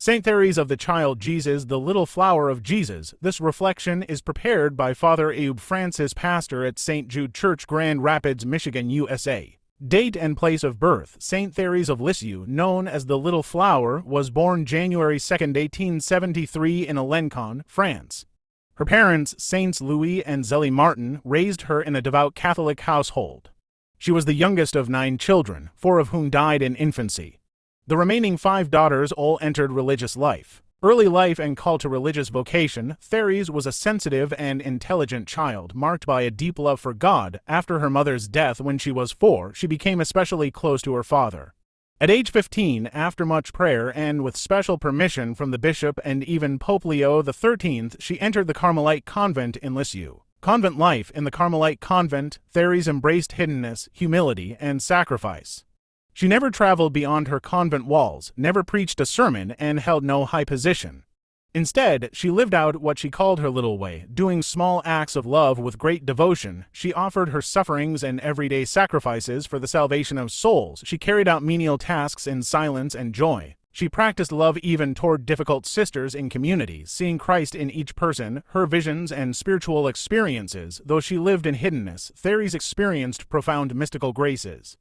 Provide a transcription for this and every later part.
Saint Thérèse of the Child Jesus, the Little Flower of Jesus. This reflection is prepared by Father Aube Francis, pastor at St. Jude Church, Grand Rapids, Michigan, USA. Date and place of birth. Saint Thérèse of Lisieux, known as the Little Flower, was born January 2, 1873 in Alencon, France. Her parents, Saints Louis and Zélie Martin, raised her in a devout Catholic household. She was the youngest of 9 children, 4 of whom died in infancy. The remaining 5 daughters all entered religious life. Early life and call to religious vocation. Thérèse was a sensitive and intelligent child, marked by a deep love for God. After her mother's death when she was 4, she became especially close to her father. At age 15, after much prayer and with special permission from the bishop and even Pope Leo XIII, she entered the Carmelite convent in Lisieux. Convent life. In the Carmelite convent, Thérèse embraced hiddenness, humility, and sacrifice. She never traveled beyond her convent walls, never preached a sermon, and held no high position. Instead, she lived out what she called her little way, doing small acts of love with great devotion. She offered her sufferings and everyday sacrifices for the salvation of souls. She carried out menial tasks in silence and joy. She practiced love even toward difficult sisters in community, seeing Christ in each person. Her visions and spiritual experiences. Though she lived in hiddenness, Thérèse experienced profound mystical graces.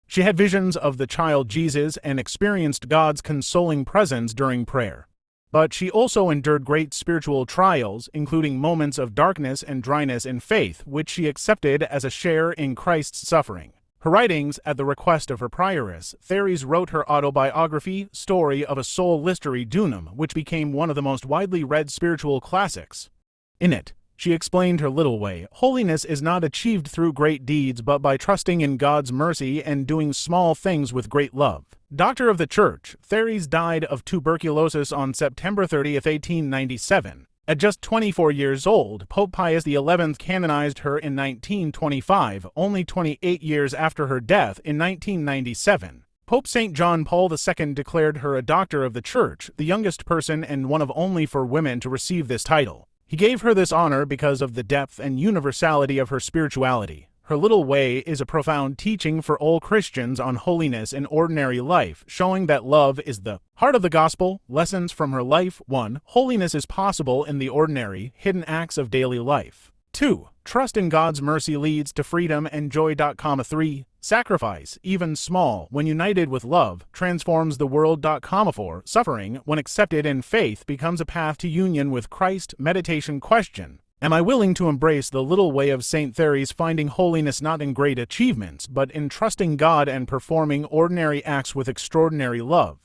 She had visions of the child Jesus and experienced God's consoling presence during prayer. But she also endured great spiritual trials, including moments of darkness and dryness in faith, which she accepted as a share in Christ's suffering. Her writings, at the request of her prioress, Thérèse wrote her autobiography, Story of a Soul Listery Dunum, which became one of the most widely read spiritual classics. In it, she explained her little way. Holiness is not achieved through great deeds, but by trusting in God's mercy and doing small things with great love. Doctor of the Church, Thérèse died of tuberculosis on September 30, 1897. At just 24 years old, Pope Pius XI canonized her in 1925, only 28 years after her death in 1997. Pope St. John Paul II declared her a Doctor of the Church, the youngest person and one of only 4 women to receive this title. He gave her this honor because of the depth and universality of her spirituality. Her little way is a profound teaching for all Christians on holiness in ordinary life, showing that love is the heart of the gospel. Lessons from her life. 1. Holiness is possible in the ordinary, hidden acts of daily life. 2. Trust in God's mercy leads to freedom and joy. 3. Sacrifice, even small, when united with love, transforms the world. 4. Suffering, when accepted in faith, becomes a path to union with Christ. Meditation question. Am I willing to embrace the little way of Saint Thérèse, finding holiness not in great achievements, but in trusting God and performing ordinary acts with extraordinary love?